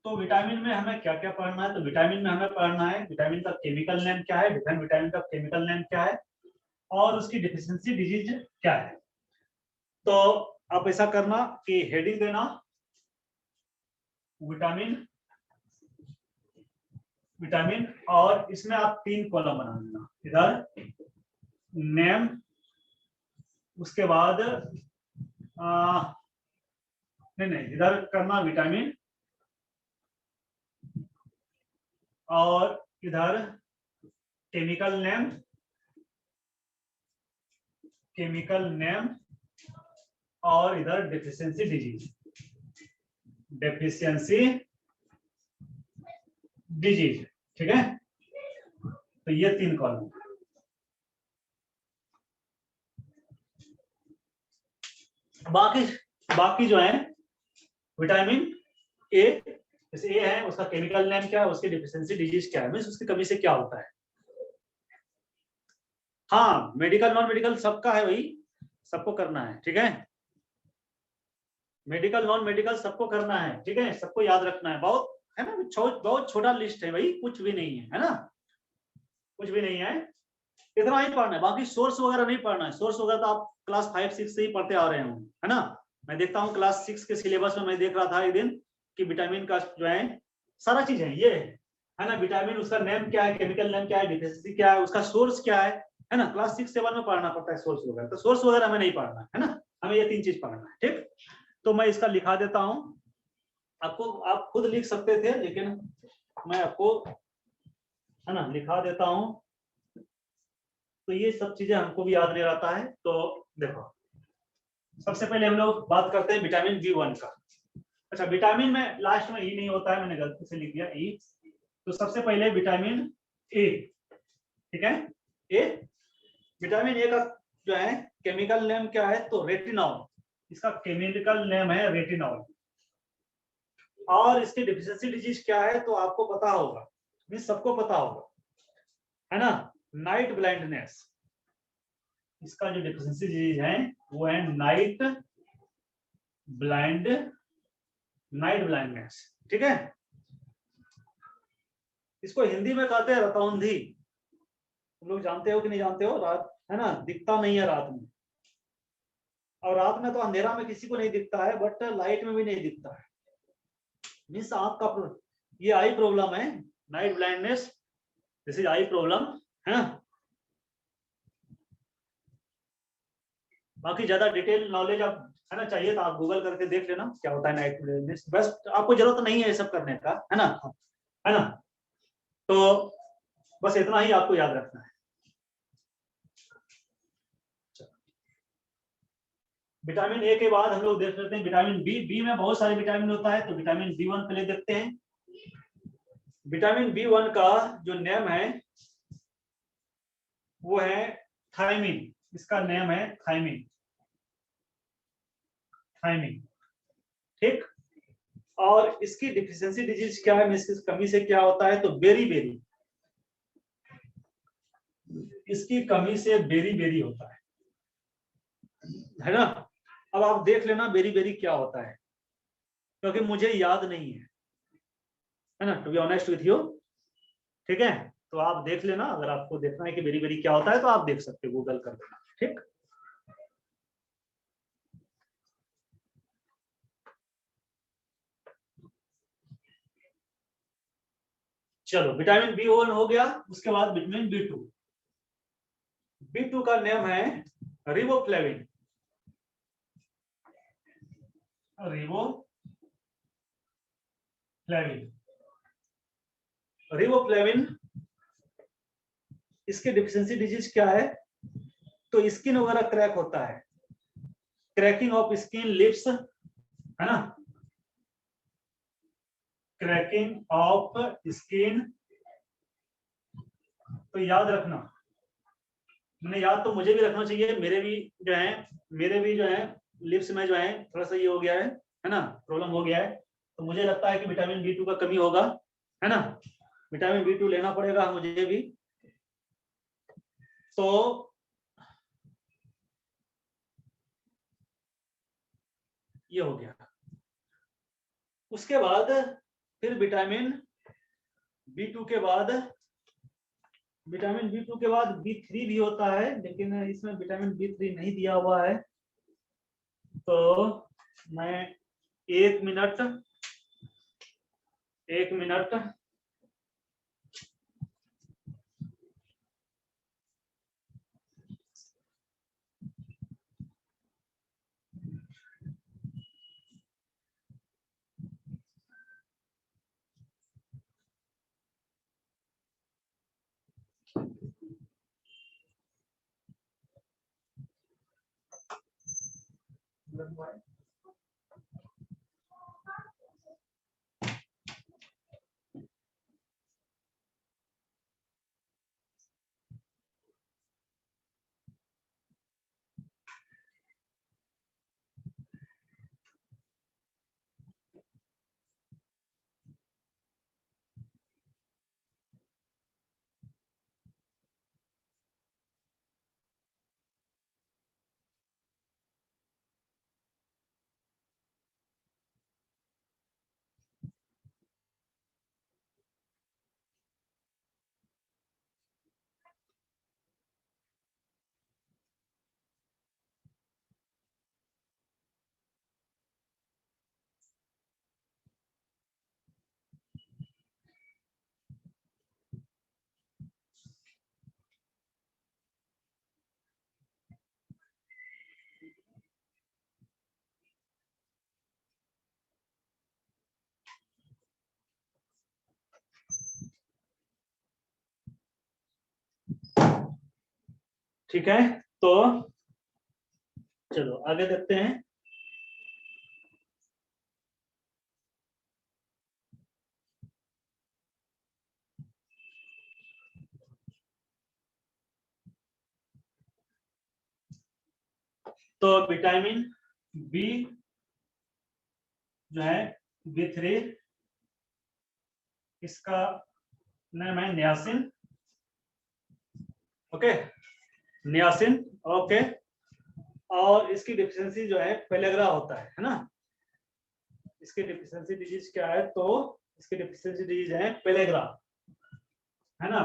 तो विटामिन में हमें क्या क्या पढ़ना है? तो विटामिन में हमें पढ़ना है विटामिन का केमिकल नेम क्या है, डिफरेंट विटामिन का केमिकल नेम क्या है और उसकी डिफिशियंसी डिजीज क्या है। तो आप ऐसा करना कि हेडिंग देना विटामिन और इसमें आप 3 कॉलम बना लेना, इधर नेम, उसके बाद नहीं इधर करना विटामिन और इधर केमिकल नेम और इधर डेफिशिएंसी डिजीज। ठीक है, तो ये 3 कॉलम। बाकी बाकी जो है विटामिन ए, जैसे ए है उसका केमिकल नेम क्या है, उसकी डिफिशियंसी डिजीज क्या है, मीन्स उसकी कमी से क्या होता है। हाँ मेडिकल नॉन मेडिकल सबका है भाई, सबको करना है, ठीक है। मेडिकल नॉन मेडिकल सबको करना है, ठीक है, सबको याद रखना है। बहुत है ना, बहुत छोटा लिस्ट है भाई, कुछ भी नहीं है ना, कुछ भी नहीं है, इतना ही पढ़ना है। बाकी सोर्स वगैरह नहीं पढ़ना है, सोर्स वगैरह तो आप क्लास 5-6 से ही पढ़ते आ रहे हो, है ना। मैं देखता हूँ क्लास 6 के सिलेबस में, मैं देख रहा था एक दिन कि विटामिन का जो है सारा चीज है, ये है ना, विटामिन उसका नेम क्या है, केमिकल नेम क्या है, डिफिशियंसी क्या है, उसका सोर्स क्या है ना। क्लास 6-7 में पढ़ना पड़ता है सोर्स वगैरह, तो सोर्स वगैरह हमें नहीं पढ़ना है ना, हमें ये 3 चीज पढ़ना है, ठीक। तो मैं इसका लिखा देता हूँ आपको, आप खुद लिख सकते थे लेकिन मैं आपको है ना लिखा देता हूँ। तो ये सब चीजें हमको भी याद नहीं रहता है। तो देखो सबसे पहले हम लोग बात करते हैं विटामिन B1 का। अच्छा विटामिन में लास्ट में ई नहीं होता है, मैंने गलती से लिख दिया ई। तो सबसे पहले विटामिन ए, ठीक है, ए। विटामिन ए का जो है केमिकल नेम क्या है, तो रेटिनॉल, इसका केमिकल नेम है रेटिनॉल। और इसकी डिफिशियंसी डिजीज क्या है तो आपको पता होगा, मीन्स सबको पता होगा, है ना, नाइट ब्लाइंडनेस। इसका जो डिफिशियंसी डिजीज है वो है नाइट ब्लाइंडनेस, ठीक है। इसको हिंदी में कहते हैं रतौंधी। तुम लोग जानते हो कि नहीं जानते हो, रात है ना, दिखता नहीं है रात में, और रात में तो अंधेरा में किसी को नहीं दिखता है, बट लाइट में भी नहीं दिखता है, मीन्स आंख का ये आई प्रॉब्लम है, night blindness, this is I problem, है ना। बाकी ज्यादा डिटेल नॉलेज आप है ना चाहिए तो आप गूगल करके देख लेना क्या होता है नाइट ब्लाइंडनेस, बस आपको जरूरत नहीं है ये सब करने का, है ना, है ना। तो बस इतना ही आपको याद रखना है। विटामिन ए के बाद हम लोग देख लेते हैं विटामिन बी। बी में बहुत सारे विटामिन होता है, तो विटामिन B1 पहले देखते हैं। विटामिन B1 का जो नेम है वो है थायमिन, इसका नेम है थायमिन, थायमिन, ठीक। और इसकी डिफिशियंसी डिजीज क्या है, इसकी कमी से क्या होता है, तो बेरी बेरी, इसकी कमी से बेरी बेरी होता है ना। अब आप देख लेना बेरी बेरी क्या होता है, क्योंकि मुझे याद नहीं है ना, to be honest with you, ठीक है। तो आप देख लेना, अगर आपको देखना है कि बेरी बेरी क्या होता है तो आप देख सकते हो, गूगल कर देना, ठीक। चलो विटामिन B1 हो गया, उसके बाद विटामिन B2। B2 का नेम है रिबोफ्लेविन, रिबोफ्लेविन, रिबोफ्लेविन। इसकी डिफिशियंसी डिजीज क्या है, तो स्किन वगैरह क्रैक होता है, क्रैकिंग ऑफ स्किन लिप्स, है ना, क्रैकिंग ऑफ स्किन। तो याद रखना, मैंने याद तो मुझे भी रखना चाहिए, मेरे भी जो है लिप्स में जो है थोड़ा सा ये हो गया है ना, प्रॉब्लम हो गया है। तो मुझे लगता है कि विटामिन B2 का कमी होगा, है ना, विटामिन B2 लेना पड़ेगा मुझे भी। तो ये हो गया, उसके बाद फिर विटामिन B2 के बाद, विटामिन B2 के बाद B3 भी होता है, लेकिन इसमें विटामिन B3 नहीं दिया हुआ है। तो मैं 1 मिनट, 1 मिनट, ठीक है, तो चलो आगे देखते हैं। तो विटामिन बी जो है B3, इसका नाम है नियासिन। Okay, niacin. ओके, और इसकी डिफिशियंसी जो है पेलेग्रा होता है ना। इसकी डिफिशियंसी डिजीज क्या है, तो इसकी डिफिशियंसी डिजीज है पेलेग्रा, है ना।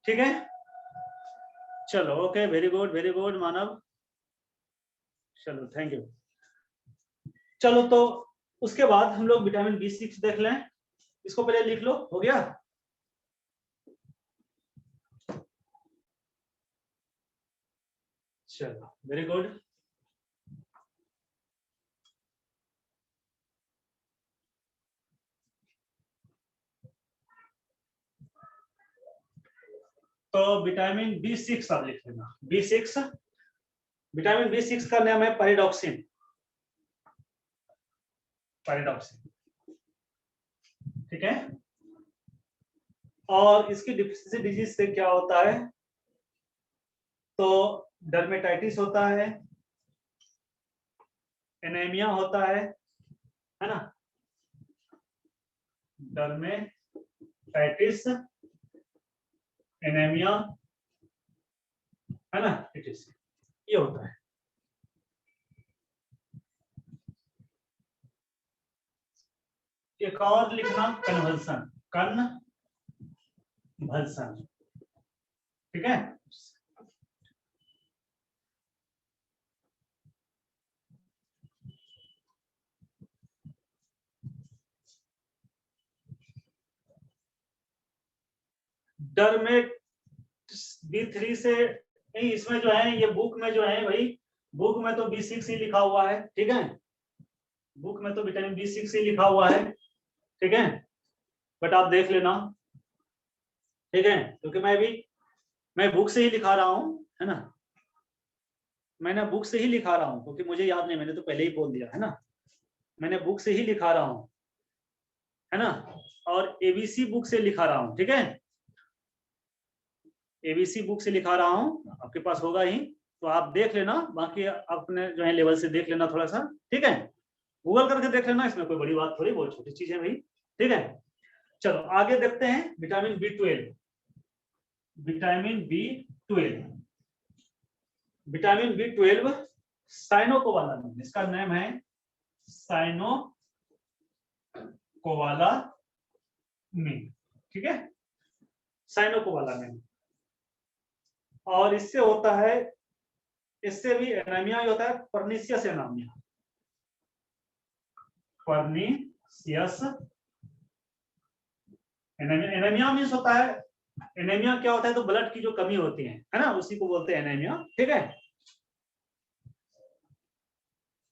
ठीक है, चलो ओके, वेरी गुड मानव, चलो थैंक यू। चलो तो उसके बाद हम लोग विटामिन B6 देख लें। इसको पहले लिख लो, हो गया। चलो वेरी गुड। तो विटामिन B6 आप लिख लेना, B6। विटामिन B6 का नाम है पैराडॉक्सिन, पैराडॉक्सिन। ठीक है, और इसकी डिफिशियंसी डिजीज से क्या होता है, तो डर्मेटाइटिस होता है, एनीमिया होता है ना, डर्मेटाइटिस, एनीमिया, है ना, इटिस, ये होता है। एक और लिखना, कन्वल्सन, कन्वल्सन। ठीक है, डर्मेट B3 से नहीं, इसमें जो है ये बुक में जो है भाई, बुक में तो B6 ही लिखा हुआ है। ठीक है, बुक में तो विटामिन B6 ही लिखा हुआ है। ठीक है, बट आप देख लेना। ठीक है, क्योंकि मैं बुक से ही लिखा रहा हूँ, है ना, मैंने बुक से ही लिखा रहा हूँ, क्योंकि मुझे याद नहीं, मैंने तो पहले ही बोल दिया है ना, मैंने बुक से ही लिखा रहा हूँ, है ना, और ABC बुक से लिखा रहा हूँ। ठीक है, ABC बुक से लिखा रहा हूँ, आपके पास होगा ही, तो आप देख लेना, बाकी अपने जो है लेवल से देख लेना थोड़ा सा। ठीक है, गूगल करके देख लेना, इसमें कोई बड़ी बात थोड़ी, बहुत छोटी चीज है भाई। ठीक है, चलो आगे देखते हैं। Vitamin B12, vitamin B12, vitamin B12 cyanocobalamin, इसका नाम है साइनोकोबालामिन। ठीक है, साइनोकोबालामिन, और इससे होता है, इससे भी एनीमिया होता है, pernicious anaemia, pernicious anaemia means होता है, एनीमिया क्या होता है, तो ब्लड की जो कमी होती है ना, उसी को बोलते हैं एनीमिया। ठीक है,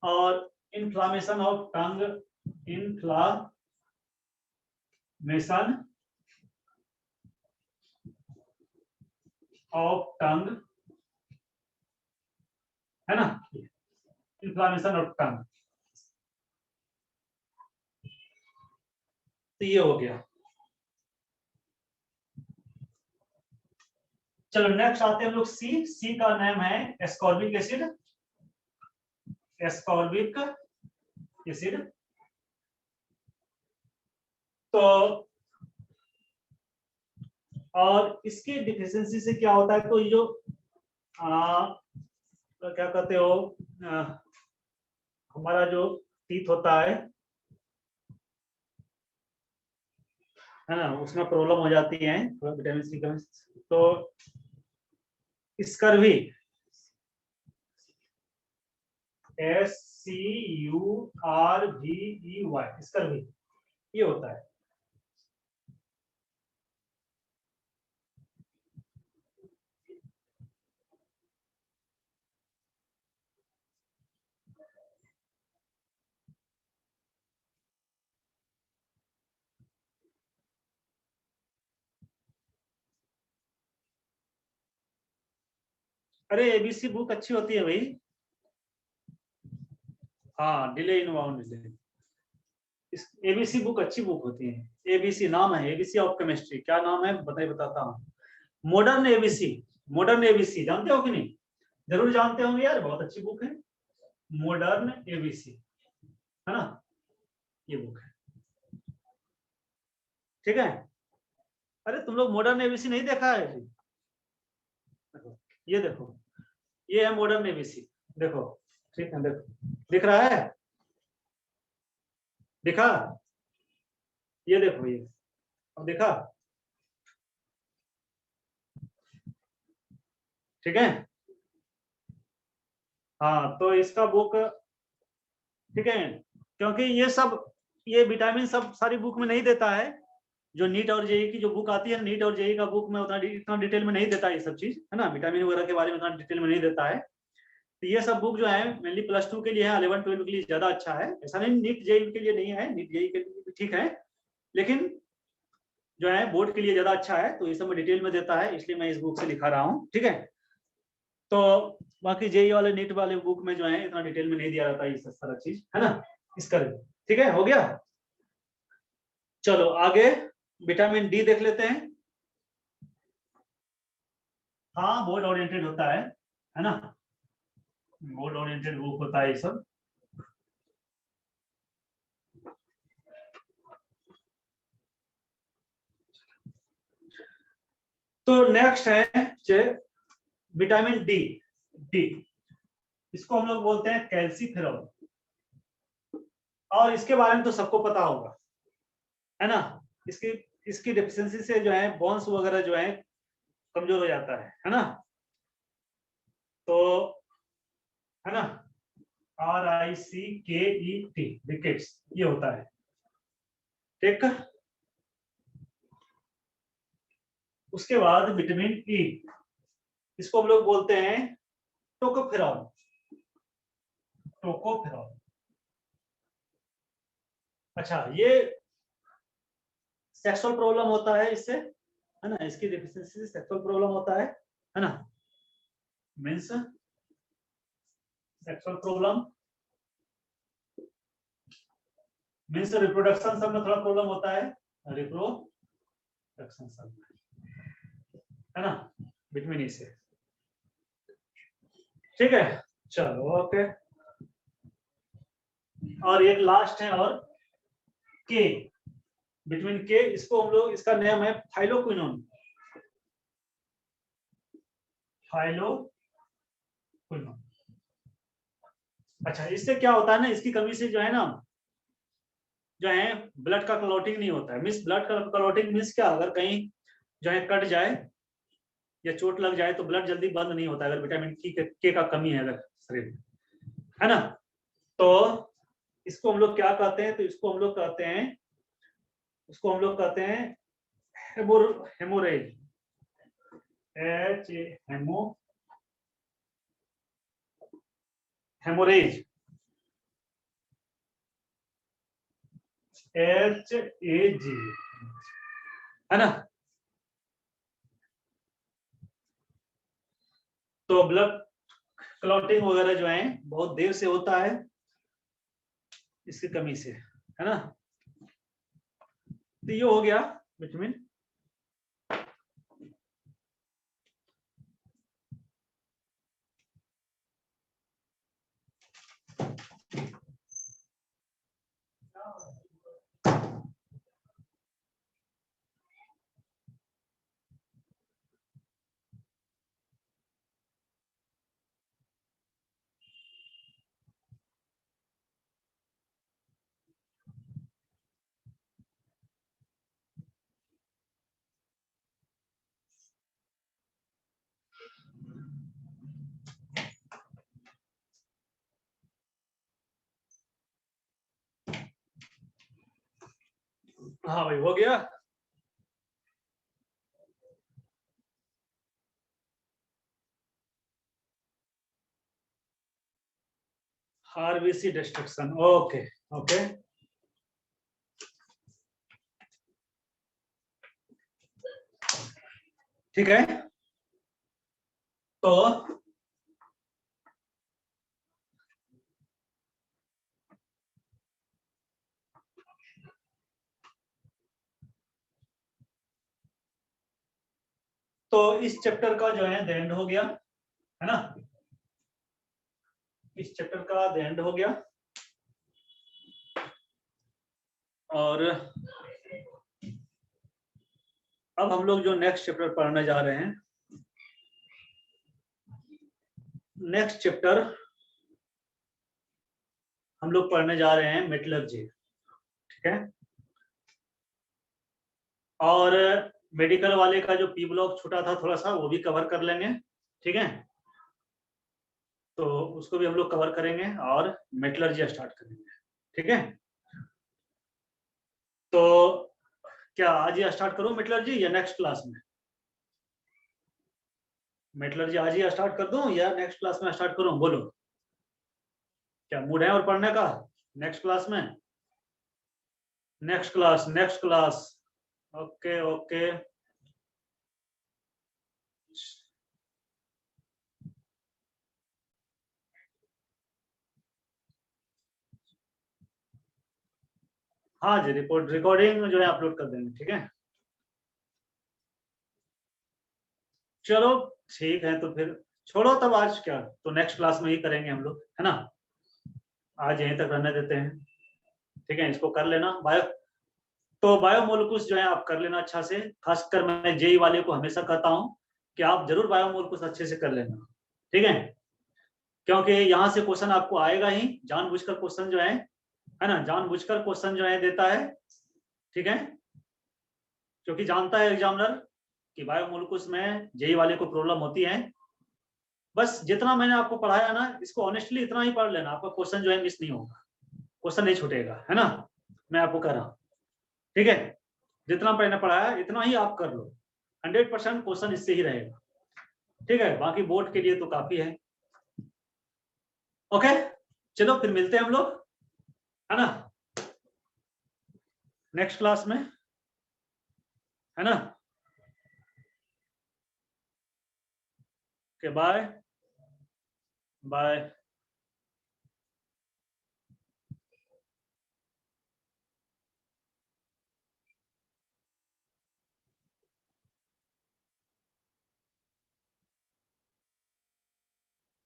और inflammation of tongue, inflammation of tongue, है ना, इन्फ्लामेशन ऑफ टंग, तो ये हो गया। चलो नेक्स्ट आते हैं हम लोग सी का नाम है एस्कॉर्बिक एसिड, एस्कॉर्बिक एसिड। तो और इसकी डिफिशियंसी से क्या होता है, तो ये जो तो क्या कहते हो, आ, हमारा जो टीथ होता है ना, उसमें प्रॉब्लम हो जाती है थोड़ा विटामिन सी कम, तो स्कर्वी, SCURVEY, स्कर्वी, ये होता है। अरे एबीसी बुक अच्छी होती है भाई। हाँ, delay in bound delay, ABC book अच्छी बुक होती है। एबीसी नाम है, एबीसी ऑफ केमिस्ट्री। क्या नाम है बताइए, बताता हूँ। मॉडर्न एबीसी, मॉडर्न एबीसी जानते हो कि नहीं? जरूर जानते होंगे यार, बहुत अच्छी बुक है मॉडर्न एबीसी, है ना, ये बुक है। ठीक है। अरे तुम लोग मॉडर्न एबीसी नहीं देखा है? ये देखो, ये है मॉडर्न एबीसी, देखो। ठीक है, देखो दिख रहा है, दिखा? ये देखो, ये अब देखा? ठीक है। हाँ, तो इसका बुक, ठीक है, क्योंकि ये सब, ये विटामिन सब सारी बुक में नहीं देता है। जो नीट और जेई की जो बुक आती है, नीट और जेई का बुक में उतना इतना डिटेल में नहीं देता ये सब चीज, है ना, विटामिन वगैरह के बारे में उतना डिटेल में नहीं देता है। तो ये सब बुक जो है मेनली +2 के लिए है, 11-12 के लिए ज्यादा अच्छा है। ऐसा नहीं नीट जेई के लिए नहीं है, नीट जेई के लिए भी ठीक है, लेकिन जो है बोर्ड के लिए ज्यादा अच्छा है। तो ये सब में डिटेल में देता है, इसलिए मैं इस बुक से लिखा रहा हूँ। ठीक है। तो बाकी जेई वाले नीट वाले बुक में जो है इतना डिटेल में नहीं दिया जाता ये सब सारा चीज, है ना, इसका। ठीक है, हो गया। चलो आगे विटामिन डी देख लेते हैं। हाँ, बोर्ड ओरिएंटेड होता है ना, बोर्ड ओरिएंटेड बुक होता है ये सब। तो नेक्स्ट है विटामिन डी। डी, इसको हम लोग बोलते हैं कैल्सीफेरॉल, और इसके बारे में तो सबको पता होगा, है ना। इसकी इसकी डेफिशिएंसी से जो है बोन्स वगैरह जो है कमजोर हो जाता है ना। तो है ना, RICKET, रिकेट्स, ये होता है। ठीक। उसके बाद विटामिन ई, इसको हम लोग बोलते हैं टोकोफेरॉल, टोकोफेरॉल। अच्छा, ये सेक्सुअल प्रॉब्लम होता है इससे, है ना, इसकी डेफिशिएंसी से सेक्सुअल प्रॉब्लम होता है ना, means sexual problem means reproduction सब में थोड़ा प्रॉब्लम होता है, रिप्रोडक्शन सब में, है ना, विटामिन ई से। ठीक है, चलो ओके। और एक लास्ट है, और के, विटामिन के, इसको हम लोग, इसका नाम है थाइलोक्विनोन, थाइलोक्विनोन। अच्छा, इससे क्या होता है ना, इसकी कमी से जो है ना, जो है ब्लड का क्लॉटिंग नहीं होता है। मीन्स ब्लड का क्लॉटिंग मीन्स क्या, अगर कहीं जो है कट जाए या चोट लग जाए तो ब्लड जल्दी बंद नहीं होता है, अगर विटामिन के का कमी है अगर शरीर में, है ना। तो इसको हम लोग क्या कहते हैं, तो इसको हम लोग कहते हैं, उसको हम लोग कहते हैं हेमोरेज, हेमोरेज, HAG, है ना। तो ब्लड क्लॉटिंग वगैरह जो है बहुत देर से होता है इसकी कमी से, है ना। तो ये हो गया विटामिन। हाँ भाई, हो गया। RBC destruction, okay okay. ठीक है, तो तो इस चैप्टर का जो है द एंड हो गया, है ना, इस चैप्टर का द एंड हो गया। और अब हम लोग जो नेक्स्ट चैप्टर पढ़ने जा रहे हैं, नेक्स्ट चैप्टर हम लोग पढ़ने जा रहे हैं मेटलर्जी, ठीक है। और मेडिकल वाले का जो पी ब्लॉक छूटा था थोड़ा सा, वो भी कवर कर लेंगे, ठीक है। तो उसको भी हम लोग कवर करेंगे और मेटलर्जी स्टार्ट करेंगे, ठीक है। तो क्या आज ही स्टार्ट करूं मेटलर्जी या नेक्स्ट क्लास में? मेटलर्जी आज ही स्टार्ट कर दूं या नेक्स्ट क्लास में स्टार्ट करूं, बोलो। क्या मूड है और पढ़ने का नेक्स्ट क्लास में? Next class, next class, okay okay. हाँ जी, रिपोर्ट रिकॉर्डिंग जो है अपलोड कर देंगे, ठीक है। चलो ठीक है, तो फिर छोड़ो तब, आज क्या, तो नेक्स्ट क्लास में ही करेंगे हम लोग, है ना। आज यहीं तक रहने देते हैं, ठीक है। इसको कर लेना बायो, तो बायोमोलिकुल्स जो है आप कर लेना अच्छा से। खासकर मैं जेई वाले को हमेशा कहता हूँ कि आप जरूर बायोमोलिकुल्स अच्छे से कर लेना, ठीक है। क्योंकि यहाँ से क्वेश्चन आपको आएगा ही, जानबूझकर क्वेश्चन जो है ना, जानबूझकर क्वेश्चन जो है देता है, ठीक है। क्योंकि जानता है एग्जामिनर कि बायोमोलिकुल्स में जेई वाले को प्रॉब्लम होती है। बस जितना मैंने आपको पढ़ाया ना, इसको ऑनेस्टली इतना ही पढ़ लेना, आपका क्वेश्चन जो है मिस नहीं होगा, क्वेश्चन नहीं छूटेगा, है ना। मैं आपको कह रहा हूँ, ठीक है। जितना मैंने पढ़ाया इतना ही आप कर लो, 100% क्वेश्चन इससे ही रहेगा, ठीक है। बाकी बोर्ड के लिए तो काफी है, ओके। चलो फिर मिलते हैं हम लोग, है ना, नेक्स्ट क्लास में, है ना। Okay, bye bye.